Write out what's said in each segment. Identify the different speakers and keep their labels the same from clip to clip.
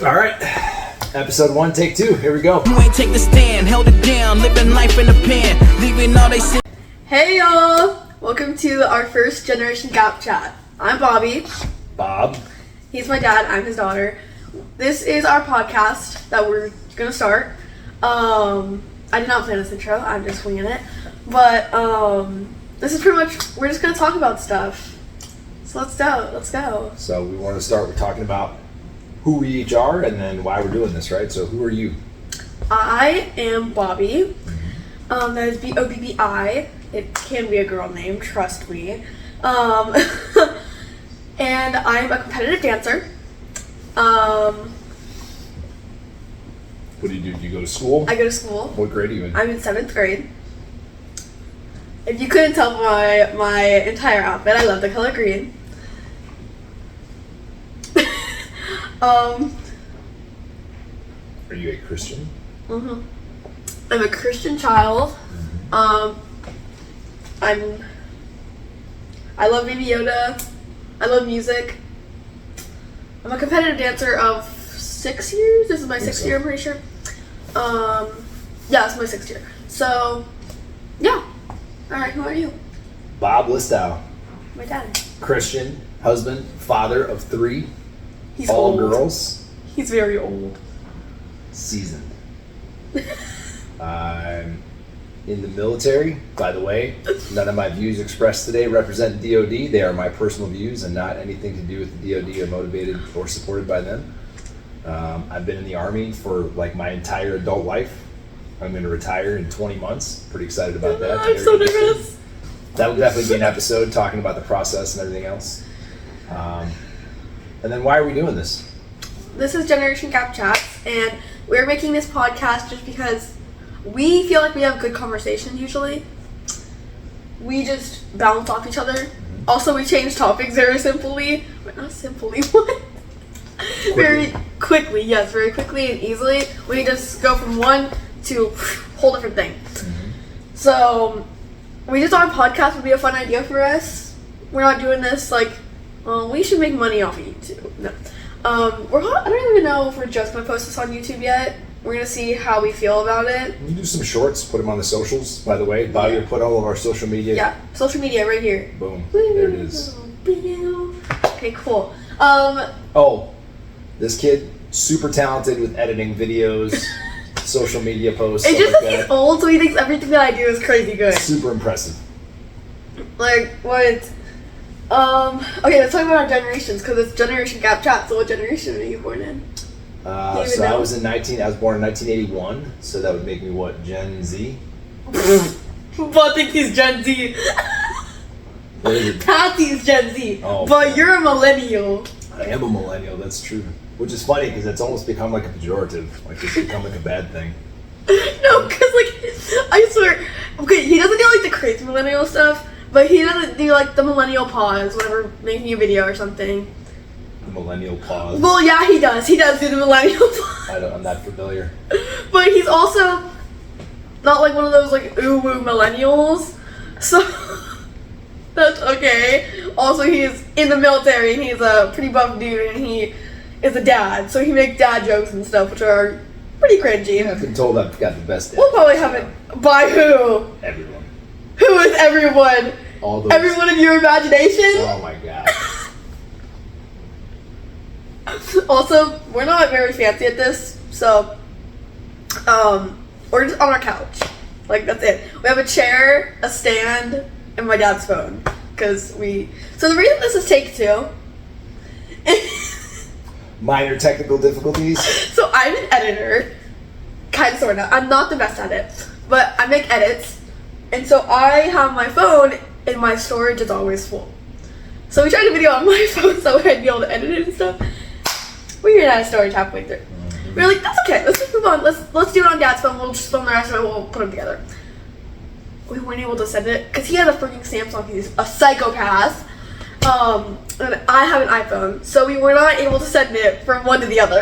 Speaker 1: All right, episode 1, take 2. Here we go.
Speaker 2: You ain't take the stand, held it down, living life in the pen, leaving all they sit.
Speaker 3: Hey y'all! Welcome to our first Generation Gap chat. I'm Bobby.
Speaker 1: Bob.
Speaker 3: He's my dad, I'm his daughter. This is our podcast that we're gonna start. I did not plan this intro, I'm just winging it. But this is pretty much, we're just gonna talk about stuff. So let's go.
Speaker 1: So we want to start with talking about who we each are and then why we're doing this, right? So who are you?
Speaker 3: I am Bobbi. That is Bobbi. It can be a girl name, trust me. And I'm a competitive dancer.
Speaker 1: What do you do? Do you go to school?
Speaker 3: I go to school.
Speaker 1: What grade are you in?
Speaker 3: I'm in 7th grade. If you couldn't tell by my entire outfit, I love the color green.
Speaker 1: Are you a Christian?
Speaker 3: I'm a Christian child. I love Baby Yoda. I love music. I'm a competitive dancer of 6 years. This is my 6th year, I'm pretty sure. Yeah, it's my 6th year. So, yeah. Alright, who are you?
Speaker 1: Boblistau.
Speaker 3: My dad.
Speaker 1: Christian, husband, father of 3.
Speaker 3: He's
Speaker 1: all
Speaker 3: old.
Speaker 1: girls.
Speaker 3: He's very old.
Speaker 1: Seasoned. I'm in the military. By the way, none of my views expressed today represent DoD. They are my personal views and not anything to do with the DoD or motivated or supported by them. I've been in the Army for like my entire adult life. I'm going to retire in 20 months. Pretty excited about that.
Speaker 3: I'm so nervous.
Speaker 1: That will definitely be an episode talking about the process and everything else. And then why are we doing this?
Speaker 3: This is Generation Gap Chats, and we're making this podcast just because we feel like we have good conversations usually. We just bounce off each other. Also, we change topics very simply. But not simply, what? Very quickly, yes, very quickly and easily. We just go from one to a whole different thing. So, we just thought a podcast would be a fun idea for us. We're not doing this like, we should make money off of YouTube. No. I don't even know if we're just going to post this on YouTube yet. We're going to see how we feel about it.
Speaker 1: We do some shorts, put them on the socials, by the way. Bobby will put all of our social media.
Speaker 3: Yeah, social media right here.
Speaker 1: Boom. There it is.
Speaker 3: Okay, cool.
Speaker 1: This kid, super talented with editing videos, social media posts.
Speaker 3: It's just
Speaker 1: like
Speaker 3: that he's old, so he thinks everything that I do is crazy good.
Speaker 1: Super impressive.
Speaker 3: Like, what? Okay, let's talk about our generations, because it's Generation Gap Chat, so what generation are you born in?
Speaker 1: So I was born in 1981, so that would make me what, Gen Z?
Speaker 3: But think he's Gen Z.
Speaker 1: What is it?
Speaker 3: Patsy's Gen Z,
Speaker 1: Oh,
Speaker 3: but
Speaker 1: okay.
Speaker 3: you're a millennial.
Speaker 1: I am a millennial, that's true. Which is funny, because it's almost become like a pejorative. Like, it's become like a bad thing.
Speaker 3: No, because, like, I swear, okay, he doesn't do, like, the crazy millennial stuff, but he doesn't do, like, the millennial pause whenever making a video or something.
Speaker 1: The millennial pause.
Speaker 3: Well, yeah, he does. He does do the millennial pause.
Speaker 1: I'm not familiar.
Speaker 3: But he's also not, like, one of those, like, ooh-woo millennials. So, that's okay. Also, he's in the military, and he's a pretty buff dude, and he is a dad. So he makes dad jokes and stuff, which are pretty cringy.
Speaker 1: I've been told I've got the best dad.
Speaker 3: We'll probably have it. By who?
Speaker 1: Everyone.
Speaker 3: Who is everyone?
Speaker 1: All those.
Speaker 3: Everyone of your imagination?
Speaker 1: Oh my god.
Speaker 3: Also, we're not very fancy at this, so we're just on our couch. Like, that's it. We have a chair, a stand, and my dad's phone. So the reason this is take 2
Speaker 1: Minor technical difficulties.
Speaker 3: So I'm an editor, kind of, sort of. I'm not the best at it, but I make edits, and so I have my phone, and my storage is always full. So we tried a video on my phone so I'd be able to edit it and stuff. We ran out of storage halfway through. We were like, that's okay, let's just move on. Let's do it on Dad's phone. We'll just film the rest of it. We'll put them together. We weren't able to send it because he has a freaking Samsung. He's a psychopath. And I have an iPhone, so we were not able to send it from one to the other.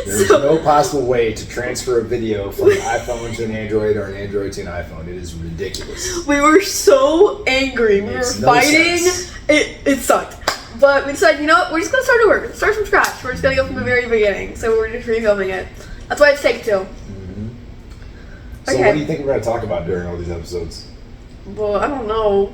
Speaker 1: There's no possible way to transfer a video from an iPhone to an Android or an Android to an iPhone. It is ridiculous.
Speaker 3: We were so angry. We were fighting.
Speaker 1: Sense.
Speaker 3: It sucked. But we decided, you know what, we're just gonna start over. Start from scratch. We're just gonna go from the very beginning. So we're just refilming it. That's why it's take 2.
Speaker 1: Mm-hmm. So
Speaker 3: Okay.
Speaker 1: what do you think we're going to talk about during all these episodes?
Speaker 3: Well, I don't know.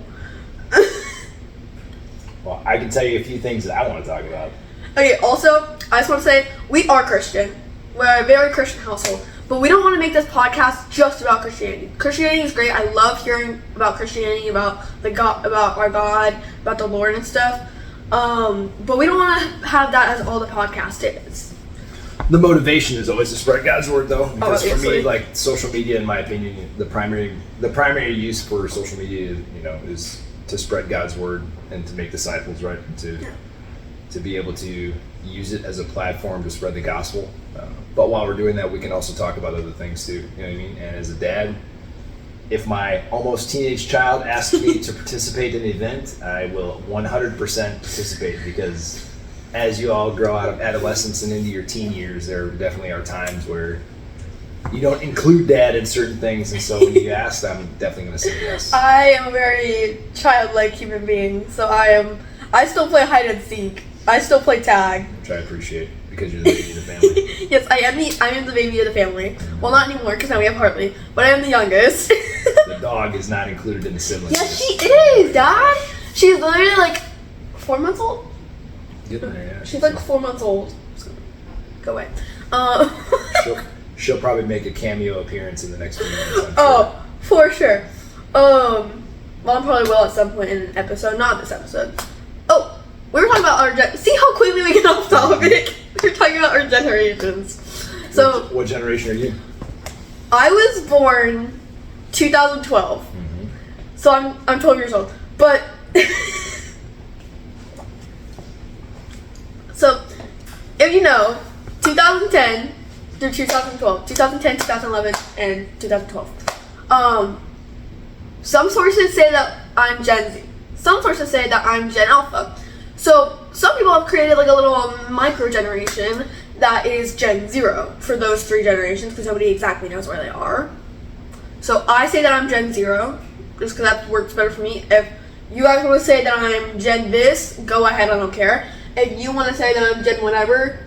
Speaker 1: Well, I can tell you a few things that I want to talk about.
Speaker 3: Okay, also, I just want to say, we are Christian. We're a very Christian household. But we don't want to make this podcast just about Christianity. Christianity is great. I love hearing about Christianity, about about our God, about the Lord and stuff. But we don't want to have that as all the podcast is.
Speaker 1: The motivation is always to spread God's word, though. Because for
Speaker 3: Obviously.
Speaker 1: me, like, social media, in my opinion, the primary use for social media, is to spread God's word and to make disciples, right? And to be able to use it as a platform to spread the gospel. But while we're doing that, we can also talk about other things too. You know what I mean? And as a dad, if my almost teenage child asks me to participate in an event, I will 100% participate, because as you all grow out of adolescence and into your teen years, there definitely are times where you don't include dad in certain things, and so when you ask, I'm definitely going to say yes.
Speaker 3: I am a very childlike human being, so I still play hide and seek. I still play tag.
Speaker 1: Which I appreciate, because you're the baby of the family.
Speaker 3: Yes, I am the baby of the family. Well, not anymore, because now we have Hartley, but I am the youngest.
Speaker 1: The dog is not included in the siblings.
Speaker 3: Yes, she is, Dad. She's literally like 4 months old.
Speaker 1: Getting there, yeah.
Speaker 3: She's like 4 months old. So, go away.
Speaker 1: She'll probably make a cameo appearance in the next few minutes, I'm sure.
Speaker 3: Oh, for sure. Mom probably will at some point in an episode, not this episode. Oh, we were talking about our see how quickly we get off topic. We're talking about our generations. So
Speaker 1: What generation are you?
Speaker 3: I was born 2012.
Speaker 1: Mm-hmm.
Speaker 3: So I'm 12 years old. But so if you know, 2010 through 2012, 2010, 2011, and 2012. Some sources say that I'm Gen Z. Some sources say that I'm Gen Alpha. So some people have created like a little micro generation that is Gen 0 for those 3 generations, because nobody exactly knows where they are. So I say that I'm Gen 0 just because that works better for me. If you guys want to say that I'm Gen this, go ahead, I don't care. If you want to say that I'm Gen whatever,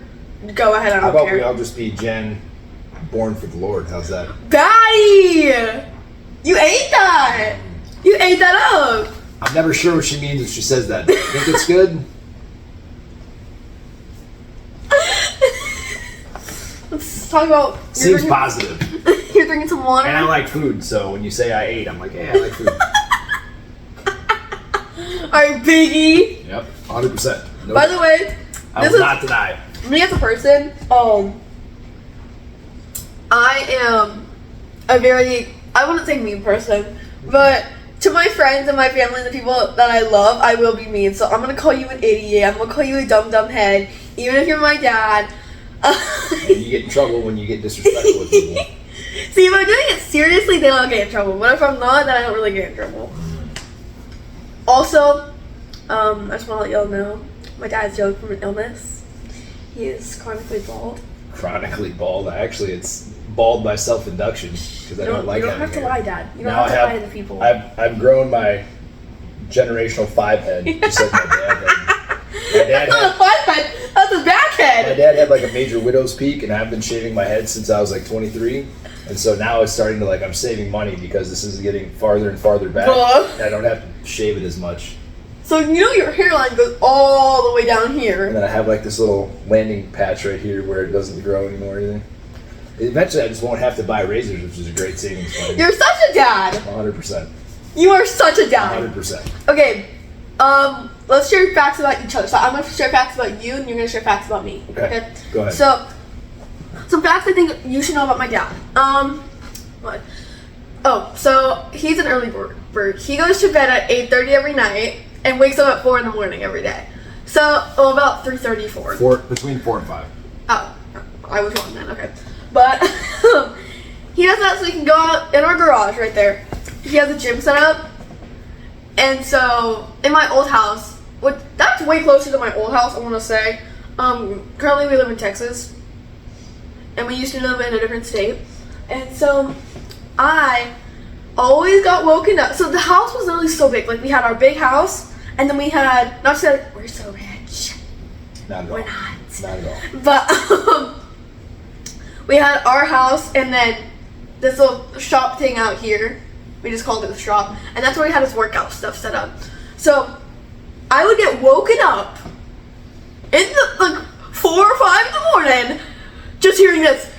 Speaker 3: go ahead, I
Speaker 1: How
Speaker 3: don't
Speaker 1: about
Speaker 3: care.
Speaker 1: we all just be Gen born for the Lord? How's that?
Speaker 3: Batty! You ate that! You ate that up!
Speaker 1: I'm never sure what she means when she says that. Think it's good?
Speaker 3: Let's talk about...
Speaker 1: Seems positive.
Speaker 3: You're drinking some water?
Speaker 1: And I like food, so when you say I ate, I'm like, hey, I like food.
Speaker 3: Alright, Biggie.
Speaker 1: Yep, 100%. Nope.
Speaker 3: By the way,
Speaker 1: I
Speaker 3: this
Speaker 1: will
Speaker 3: is
Speaker 1: not deny.
Speaker 3: me as a person. I am a very, I wouldn't say mean person, but to my friends and my family and the people that I love, I will be mean. So I'm gonna call you an idiot. I'm gonna call you a dumb head, even if you're my dad.
Speaker 1: And you get in trouble when you get disrespectful with people.
Speaker 3: See, if I'm doing it seriously, then I'll get in trouble. But if I'm not, then I don't really get in trouble. Also, I just want to let y'all know, my dad's dealing from an illness. He is chronically bald.
Speaker 1: Chronically bald. Actually, it's bald by self-induction, because I don't like
Speaker 3: You don't have
Speaker 1: having
Speaker 3: to
Speaker 1: hair.
Speaker 3: lie, Dad. You don't
Speaker 1: Now
Speaker 3: have to
Speaker 1: I
Speaker 3: lie
Speaker 1: have-
Speaker 3: to the people.
Speaker 1: I've grown my generational 5 head, just like my dad had.
Speaker 3: That's not a flat head. That's a back
Speaker 1: My
Speaker 3: head.
Speaker 1: dad had like a major widow's peak, and I've been shaving my head since I was like 23. And so now it's starting to, like, I'm saving money because this is getting farther and farther back.
Speaker 3: Bruh.
Speaker 1: And I don't have to shave it as much.
Speaker 3: So you know your hairline goes all the way down
Speaker 1: And
Speaker 3: here.
Speaker 1: then I have like this little landing patch right here where it doesn't grow anymore or anything. Eventually I just won't have to buy razors, which is a great savings plan.
Speaker 3: You're such a dad.
Speaker 1: 100%.
Speaker 3: You are such a dad.
Speaker 1: 100%.
Speaker 3: Okay, let's share facts about each other. So I'm gonna share facts about you, and you're gonna share facts about me.
Speaker 1: Okay. Go ahead.
Speaker 3: So, some facts I think you should know about my dad. What? Oh, so he's an early bird. He goes to bed at 8:30 every night and wakes up at 4 in the morning every day. So, about 3:30, 4.
Speaker 1: Between 4 and 5.
Speaker 3: Oh, I was wrong then. Okay, but he does that so he can go out in our garage right there. He has a gym set up, and so in my old house, that's way closer to my old house, I want to say. Currently we live in Texas, and we used to live in a different state, and so I always got woken up. So the house was literally so big. Like, we had our big house, and then we had, not to say like, we're so rich.
Speaker 1: Not at
Speaker 3: We're
Speaker 1: all.
Speaker 3: not.
Speaker 1: Not at all.
Speaker 3: But we had our house and then this little shop thing out here. We just called it the shop. And that's where we had his workout stuff set up. So I would get woken up in the like 4 or 5 in the morning just hearing this.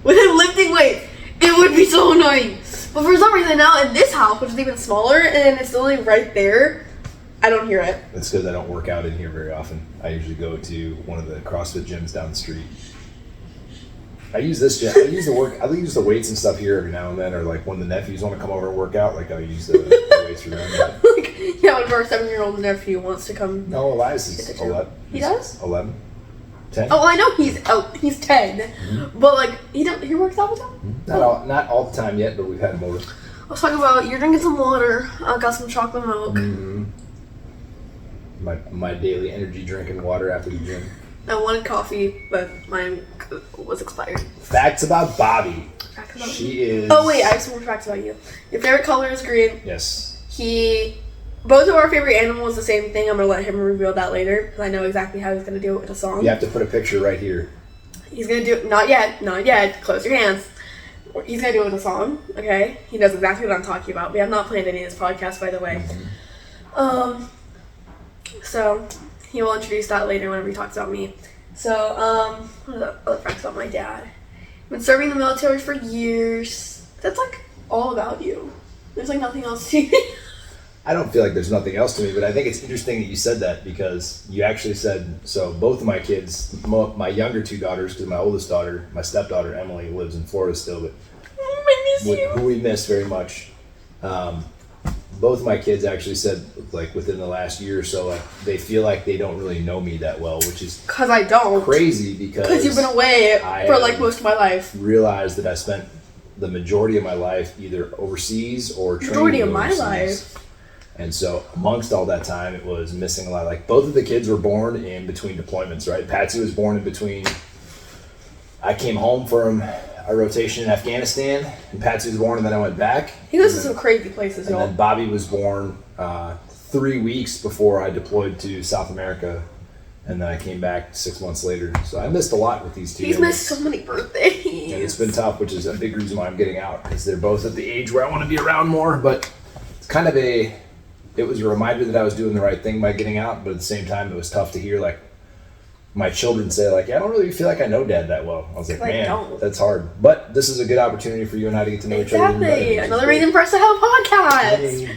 Speaker 3: With him lifting weights. It would be so annoying. But for some reason now in this house, which is even smaller and it's literally right there, I don't hear it.
Speaker 1: It's because I don't work out in here very often. I usually go to one of the CrossFit gyms down the street. I use this gym. I use the weights and stuff here every now and then, or like when the nephews want to come over and work out, like I use the weights for them. But
Speaker 3: Like, yeah, one of our 7-year-old nephew wants to come.
Speaker 1: no, Elias is 11.
Speaker 3: He does?
Speaker 1: 11. 10.
Speaker 3: Oh, I know he's 10, but like he works out with them.
Speaker 1: Not all the time yet, but we've had him over.
Speaker 3: I was talking about you're drinking some water. I got some chocolate milk.
Speaker 1: Mm-hmm. My daily energy drink and water after the gym.
Speaker 3: I wanted coffee, but mine was expired.
Speaker 1: Facts about Bobbi.
Speaker 3: Facts about
Speaker 1: She is.
Speaker 3: Oh wait, I have some more facts about you. Your favorite color is green.
Speaker 1: Yes.
Speaker 3: Both of our favorite animals the same thing. I'm gonna let him reveal that later because I know exactly how he's gonna do it with a song.
Speaker 1: You have to put a picture right here.
Speaker 3: He's gonna do it. Not yet. Close your hands. He's gonna do it with a song. Okay. He knows exactly what I'm talking about. We have not planned any of this podcast, by the way. So he will introduce that later whenever he talks about me. So what are the other facts about my dad? Been serving the military for years. That's like all about you. There's like nothing else to you.
Speaker 1: I don't feel like there's nothing else to me, but I think it's interesting that you said that because you actually said, so both of my kids, my younger 2 daughters, because my oldest daughter, my stepdaughter Emily, lives in Florida still, but
Speaker 3: I miss you.
Speaker 1: who we miss very much. Both of my kids actually said, like within the last year or so, like they feel like they don't really know me that well, which is
Speaker 3: Because I don't.
Speaker 1: crazy because
Speaker 3: You've been away for like most of my life.
Speaker 1: Realized that I spent the majority of my life either overseas or training
Speaker 3: Majority of my
Speaker 1: overseas.
Speaker 3: life.
Speaker 1: And so amongst all that time, it was missing a lot. Like both of the kids were born in between deployments, right? Patsy was born in between. I came home from a rotation in Afghanistan, and Patsy was born, and then I went back.
Speaker 3: He goes to some crazy places,
Speaker 1: And
Speaker 3: y'all.
Speaker 1: then Bobbi was born 3 weeks before I deployed to South America, and then I came back 6 months later. So I missed a lot with these 2.
Speaker 3: He's missed so many birthdays.
Speaker 1: And it's been tough, which is a big reason why I'm getting out, because they're both at the age where I want to be around more. But it's kind of it was a reminder that I was doing the right thing by getting out, but at the same time, it was tough to hear, like, my children say, like, yeah, I don't really feel like I know Dad that well. I was like, man, that's hard. But this is a good opportunity for you and I to get to know each other.
Speaker 3: Exactly. Another reason for us to have a podcast.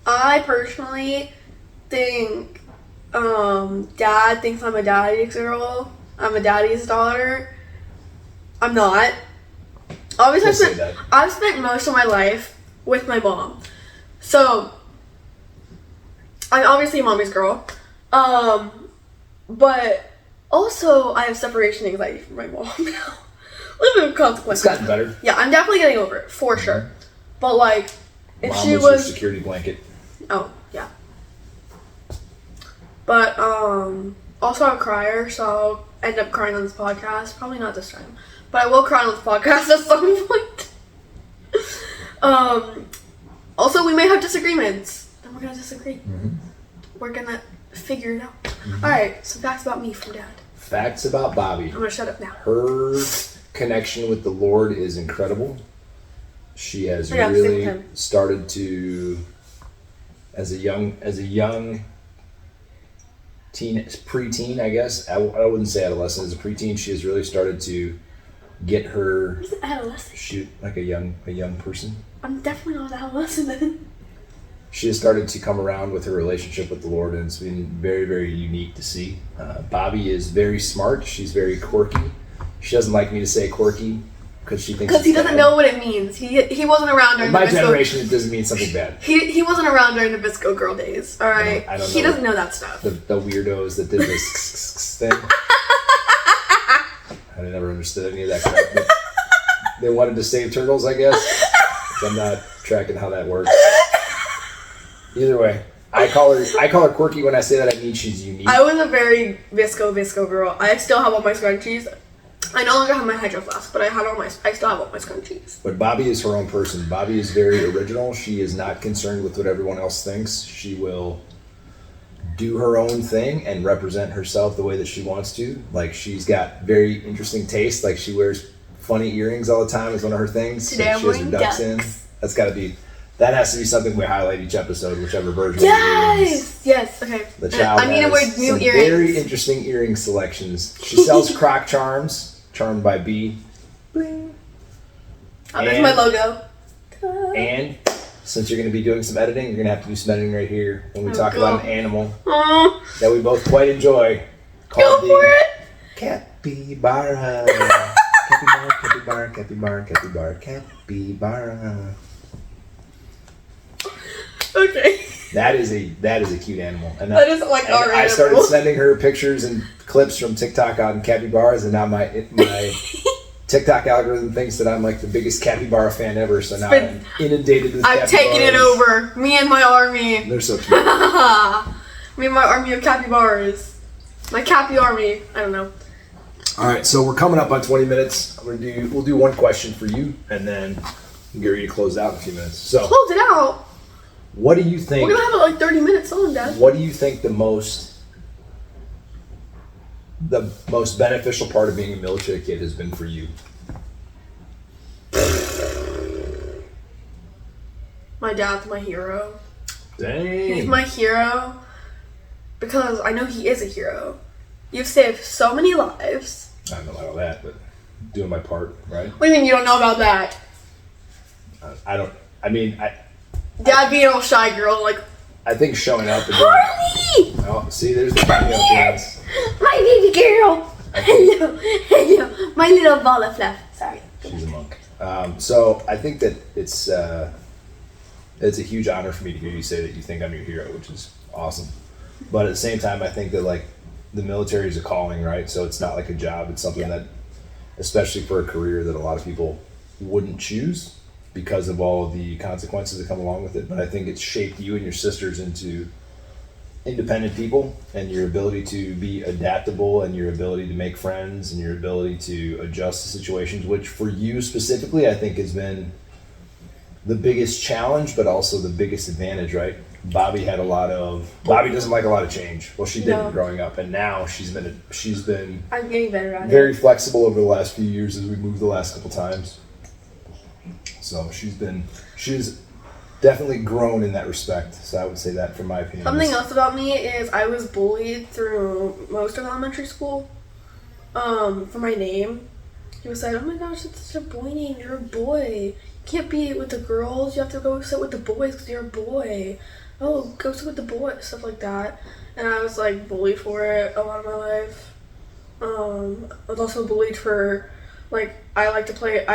Speaker 3: I personally think Dad thinks I'm a daddy's girl. I'm a daddy's daughter. I'm not. Obviously, I've spent most of my life with my mom. So, I'm obviously a mommy's girl. But also I have separation anxiety from my mom now. A little bit of consequences.
Speaker 1: It's gotten better.
Speaker 3: Yeah, I'm definitely getting over it, for sure. But like, if
Speaker 1: Mom
Speaker 3: she
Speaker 1: was your
Speaker 3: was...
Speaker 1: security blanket.
Speaker 3: Oh, yeah. But, also I'm a crier, so I'll end up crying on this podcast. Probably not this time. But I will cry on this podcast at some point. Also, we may have disagreements. Then we're gonna disagree. We're gonna figure it out. Alright, some facts about me from Dad.
Speaker 1: Facts about Bobbi.
Speaker 3: I'm gonna shut up now.
Speaker 1: Her connection with the Lord is incredible. She has really started to, as a young preteen, I guess. I wouldn't say adolescent. As a preteen, she has really started to get her.
Speaker 3: Who's an adolescent?
Speaker 1: Shoot, like a young person.
Speaker 3: I'm definitely not an adolescent then.
Speaker 1: She has started to come around with her relationship with the Lord, and it's been very, very unique to see. Bobbi is very smart. She's very quirky. She doesn't like me to say quirky because she thinks
Speaker 3: because he doesn't know what it means. He wasn't around during
Speaker 1: my generation. It doesn't mean something bad.
Speaker 3: He wasn't around during the Visco girl days. All right,
Speaker 1: I don't know.
Speaker 3: He doesn't know that stuff.
Speaker 1: The weirdos that did this thing. I never understood any of that crap. But they wanted to save turtles, I guess. So I'm not tracking how that works. Either way, I call her quirky. When I say that, I mean she's unique.
Speaker 3: I was a very Visco girl. I still have all my scrunchies I no longer have my Hydro Flask, but I still have all my scrunchies.
Speaker 1: But Bobbi is her own person. Bobbi is very original. She is not concerned with what everyone else thinks. She will do her own thing and represent herself the way that she wants to. Like, she's got very interesting taste. Like, she wears funny earrings all the time is one of her things.
Speaker 3: Today I'm
Speaker 1: she has her
Speaker 3: wearing
Speaker 1: ducks in. That has to be something we highlight each episode, whichever version.
Speaker 3: Yes. Okay.
Speaker 1: The child
Speaker 3: I need to wear
Speaker 1: has
Speaker 3: new
Speaker 1: some
Speaker 3: earrings.
Speaker 1: very interesting earring selections. She sells croc charms, charmed by B. Bling.
Speaker 3: Oh, there's my logo.
Speaker 1: And since you're going to be doing some editing, you're going to have to do some editing right here when we talk about an animal that we both quite enjoy.
Speaker 3: Go for it.
Speaker 1: Capybara. Capybara.
Speaker 3: Okay.
Speaker 1: That is a cute animal. And
Speaker 3: that is like our
Speaker 1: I started sending her pictures and clips from TikTok on capybaras, and now my TikTok algorithm thinks that I'm like the biggest capybara fan ever. So now I'm inundated with capybaras.
Speaker 3: I've taken it over. Me and my army.
Speaker 1: They're so cute.
Speaker 3: Me and my army of capybaras. My cappy army. I don't know.
Speaker 1: All right, so we're coming up on 20 minutes. We'll do one question for you, and then we'll get ready to close out in a few minutes. So
Speaker 3: close it out.
Speaker 1: What do you think?
Speaker 3: We're gonna have it like 30 minutes on, Dad.
Speaker 1: What do you think the most beneficial part of being a military kid has been for you?
Speaker 3: My dad's my hero.
Speaker 1: Dang.
Speaker 3: He's my hero because I know he is a hero. You've saved so many lives.
Speaker 1: I don't know about all that, but doing my part, right?
Speaker 3: What do you mean you don't know about that? Dad being all shy girl, like.
Speaker 1: I think showing up and
Speaker 3: Harley!
Speaker 1: Oh, see, there's the cameo dance.
Speaker 3: My baby girl! Hello, my little ball of fluff. Sorry.
Speaker 1: She's a monk. So I think that it's a huge honor for me to hear you say that you think I'm your hero, which is awesome. But at the same time, I think that like the military is a calling, right? So it's not like a job. It's something that, especially for a career that a lot of people wouldn't choose because of all the consequences that come along with it. But I think it's shaped you and your sisters into independent people, and your ability to be adaptable, and your ability to make friends, and your ability to adjust to situations, which for you specifically, I think has been the biggest challenge, but also the biggest advantage, right? Bobbi doesn't like a lot of change. Well, she didn't growing up, and now she's been
Speaker 3: I'm getting better at it.
Speaker 1: Very flexible over the last few years as we moved the last couple times. So she's definitely grown in that respect. So I would say that from my opinion.
Speaker 3: Something else about me is I was bullied through most of elementary school for my name. People said, "Oh my gosh, it's such a boy name. You're a boy. You can't be with the girls. You have to go sit with the boys because you're a boy. Oh, go sit with the boys," stuff like that. And I was like bullied for it a lot of my life. I was also bullied for like I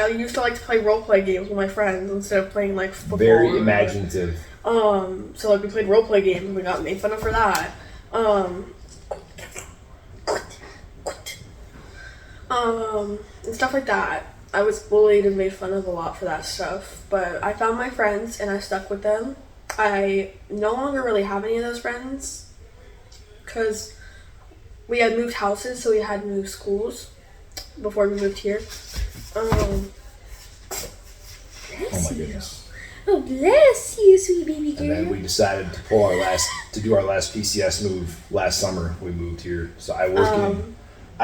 Speaker 3: used to like to play role play games with my friends instead of playing like football.
Speaker 1: Very imaginative.
Speaker 3: So like we played role play games and we got made fun of for that. And stuff like that. I was bullied and made fun of a lot for that stuff. But I found my friends and I stuck with them. I no longer really have any of those friends because we had moved houses, so we had moved schools before we moved here.
Speaker 1: Oh my goodness.
Speaker 3: Oh, bless you, sweet baby girl.
Speaker 1: And then we decided to do our last PCS move last summer. We moved here. So I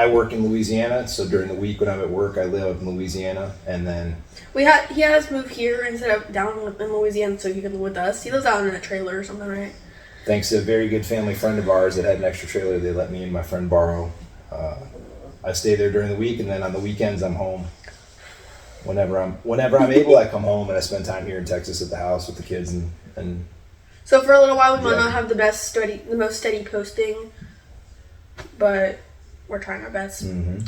Speaker 1: work in Louisiana. So during the week when I'm at work, I live in Louisiana, and then
Speaker 3: he has moved here instead of down in Louisiana, so he can live with us. He lives out in a trailer or something, right?
Speaker 1: Thanks to a very good family friend of ours that had an extra trailer, they let me and my friend borrow. I stay there during the week, and then on the weekends I'm home. Whenever I'm able, I come home and I spend time here in Texas at the house with the kids and.
Speaker 3: So for a little while, we might not have the most steady posting, but we're trying our best.
Speaker 1: Mm-hmm.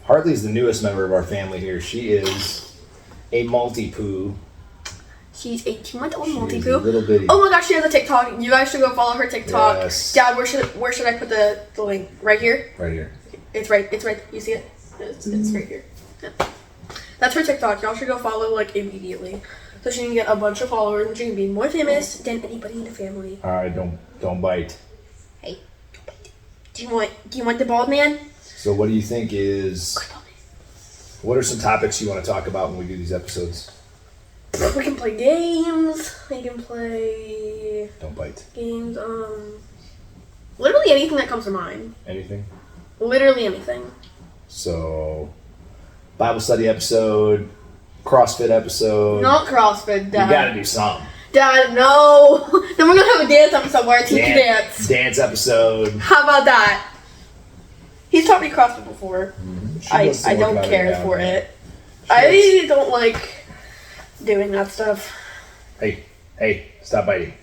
Speaker 1: Hartley's the newest member of our family here. She is a multi-poo.
Speaker 3: She's a 2-month-old multi-poo.
Speaker 1: She's a little bitty.
Speaker 3: Oh my gosh, she has a TikTok. You guys should go follow her TikTok.
Speaker 1: Yes.
Speaker 3: Dad, where should I put the link? Right here?
Speaker 1: Right here.
Speaker 3: It's right. You see it? It's right here. Yeah. That's her TikTok. Y'all should go follow like immediately, so she can get a bunch of followers and she can be more famous than anybody in the family.
Speaker 1: All right, don't bite.
Speaker 3: Hey. Do you want the bald man?
Speaker 1: So what do you think is? What are some topics you want to talk about when we do these episodes?
Speaker 3: We can play games. We can play.
Speaker 1: Don't bite.
Speaker 3: Games. Literally anything that comes to mind.
Speaker 1: Anything?
Speaker 3: Literally anything.
Speaker 1: So, Bible study episode, CrossFit episode.
Speaker 3: Not CrossFit, Dad.
Speaker 1: You gotta do something.
Speaker 3: Dad, no. Then we're gonna have a dance episode where I teach you dance.
Speaker 1: Dance episode.
Speaker 3: How about that? He's taught me CrossFit before.
Speaker 1: Mm-hmm.
Speaker 3: I don't care for it. I don't like doing that stuff.
Speaker 1: Hey, stop biting.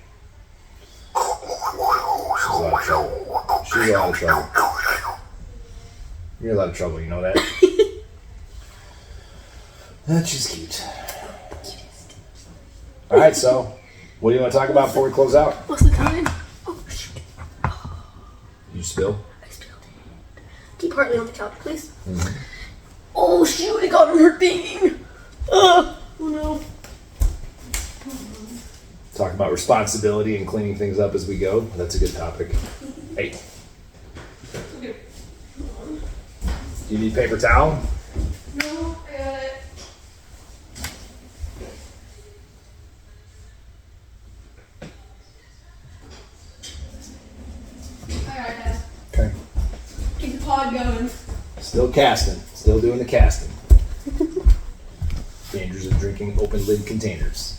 Speaker 1: She's a lot of trouble. She's a lot of trouble. You're a lot of trouble, you know that? That's just cute. Alright, so, what do you want to talk about before we close out?
Speaker 3: What's the time? Oh, shoot.
Speaker 1: You spill?
Speaker 3: I spilled it. Keep Hartley on the couch, please.
Speaker 1: Mm-hmm.
Speaker 3: Oh, shoot, it got on her thing. Oh, no.
Speaker 1: Talk about responsibility and cleaning things up as we go. That's a good topic. Hey.
Speaker 3: Okay.
Speaker 1: Do you need paper towel?
Speaker 3: No, I got it. Alright, Dad.
Speaker 1: Okay.
Speaker 3: Keep the pod going.
Speaker 1: Still casting. Still doing the casting. Dangers of drinking open lid containers.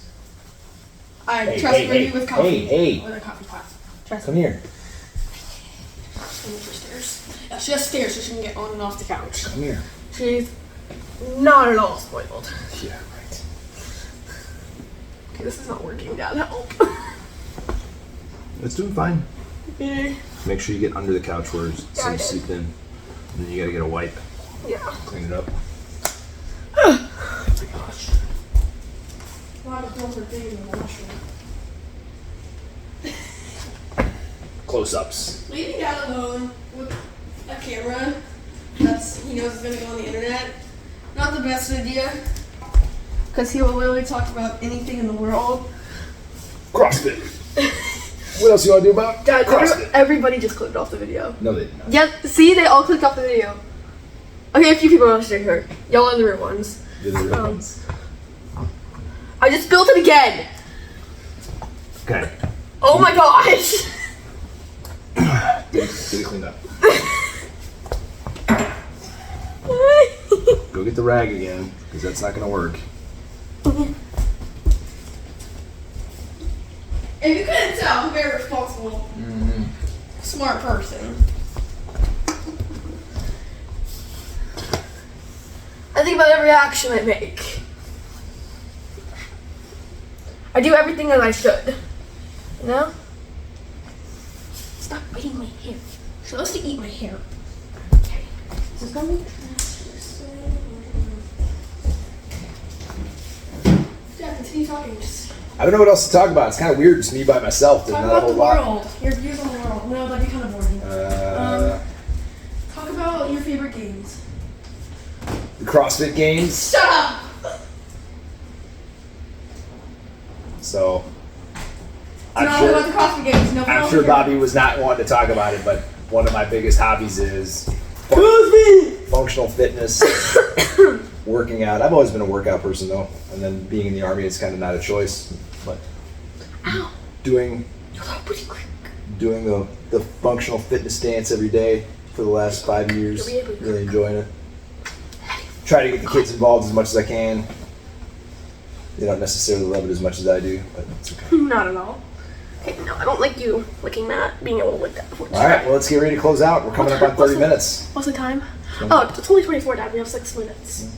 Speaker 3: I trust you with coffee.
Speaker 1: Hey.
Speaker 3: With a coffee pot. Trust
Speaker 1: Come
Speaker 3: me.
Speaker 1: here.
Speaker 3: Stairs. Yeah, she has stairs so she can get on and off the couch.
Speaker 1: Come here.
Speaker 3: She's not at all spoiled.
Speaker 1: Yeah, right.
Speaker 3: Okay, this is not working, Dad. Help.
Speaker 1: It's doing fine.
Speaker 3: Yeah.
Speaker 1: Make sure you get under the couch where
Speaker 3: I
Speaker 1: some
Speaker 3: did.
Speaker 1: seep in. And then you gotta get a wipe.
Speaker 3: Yeah.
Speaker 1: Clean it up.
Speaker 3: A lot of films are big in the washroom.
Speaker 1: Close-ups.
Speaker 3: Leaving Dad alone with a camera he knows is going to go on the internet, not the best idea. Because he will literally talk about anything in the world.
Speaker 1: CrossFit. What else you want to do about
Speaker 3: Dad,
Speaker 1: CrossFit?
Speaker 3: everybody just clicked off the video.
Speaker 1: No, they did not.
Speaker 3: Yeah, see, they all clicked off the video. Okay, a few people are still here. Y'all are the real ones.
Speaker 1: You're the real ones.
Speaker 3: I just built it again.
Speaker 1: Okay.
Speaker 3: Oh my gosh.
Speaker 1: Get it cleaned up. Go get the rag again, because that's not going to work.
Speaker 3: If you couldn't tell, I'm a very responsible, smart person. I think about every action I make. I do everything as I should. You know? Stop biting my hair. You're supposed to eat my hair. Okay. Is this coming? Yeah, continue talking. Just
Speaker 1: I don't know what else to talk about. It's kind of weird, just me by myself. There's
Speaker 3: talk
Speaker 1: not a
Speaker 3: about
Speaker 1: whole
Speaker 3: the
Speaker 1: lot.
Speaker 3: world. Your views on the world. No, that'd be kind of boring. Talk about your favorite games.
Speaker 1: The CrossFit games.
Speaker 3: Shut up!
Speaker 1: So,
Speaker 3: Not about the CrossFit games. No,
Speaker 1: I'm sure Bobby was not wanting to talk about it, but one of my biggest hobbies is functional fitness, working out. I've always been a workout person though, and then being in the Army, it's kind of not a choice. But doing the functional fitness dance every day for the last 5 years, really enjoying it. Try to get the kids involved as much as I can. They don't necessarily love it as much as I do, but it's okay.
Speaker 3: Not at all. Okay, no, I don't like you licking that, being able to lick that before.
Speaker 1: All right, well, let's get ready to close out. We're coming up on 30 minutes.
Speaker 3: What's the time? Oh, it's only 24, Dad. We have 6 minutes.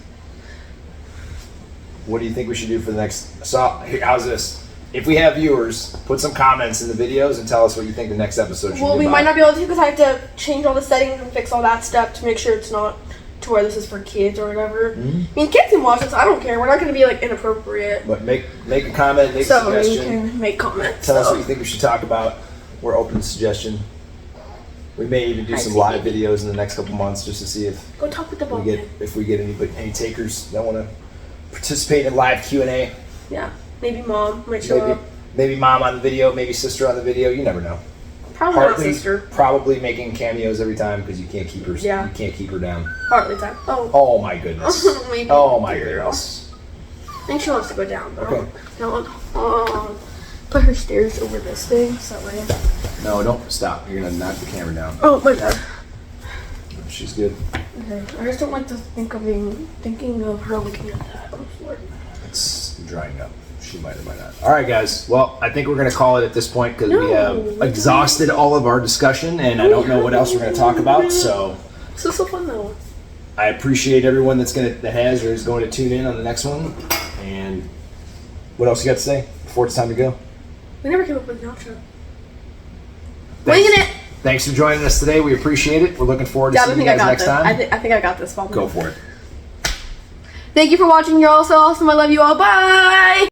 Speaker 1: What do you think we should do for the next? So, how's this? If we have viewers, put some comments in the videos and tell us what you think the next episode should
Speaker 3: Well,
Speaker 1: be
Speaker 3: we
Speaker 1: about.
Speaker 3: might not be able to because I have to change all the settings and fix all that stuff to make sure it's not to where this is for kids or whatever. I mean, kids can watch this. I don't care. We're not going to be like inappropriate.
Speaker 1: But make a comment, make a
Speaker 3: So you
Speaker 1: suggestion.
Speaker 3: can make comments.
Speaker 1: Tell us what you think we should talk about. We're open to suggestion. We may even do some live videos in the next couple months just to see if
Speaker 3: Go talk with the
Speaker 1: we get any takers that want to participate in live Q&A.
Speaker 3: Yeah, maybe mom might show up.
Speaker 1: Maybe mom on the video, maybe sister on the video. You never know.
Speaker 3: Probably not
Speaker 1: Hartley
Speaker 3: sister.
Speaker 1: probably making cameos every time because you can't keep her.
Speaker 3: Yeah.
Speaker 1: You can't keep her down.
Speaker 3: Hartley time. Oh.
Speaker 1: Oh my goodness.
Speaker 3: Maybe.
Speaker 1: Oh my goodness.
Speaker 3: I think she wants to go down, though.
Speaker 1: Okay.
Speaker 3: No, put her stairs over this thing, so that way.
Speaker 1: No, don't stop. You're gonna knock the camera down.
Speaker 3: Oh my god.
Speaker 1: She's good.
Speaker 3: Okay. I just don't like to thinking of her looking at that. Oh, Lord.
Speaker 1: It's drying up. She might or might not. All right, guys. Well, I think we're going to call it at this point because we have exhausted all of our discussion, and I don't know what else we're going to talk about. So
Speaker 3: This is so fun, though.
Speaker 1: I appreciate everyone that has or is going to tune in on the next one. And what else you got to say before it's time to go?
Speaker 3: We never came up with an outro.
Speaker 1: Thanks.
Speaker 3: Winging it.
Speaker 1: Thanks for joining us today. We appreciate it. We're looking forward to seeing you guys next time.
Speaker 3: I think I got this.
Speaker 1: Go for it.
Speaker 3: Thank you for watching. You're all so awesome. I love you all. Bye.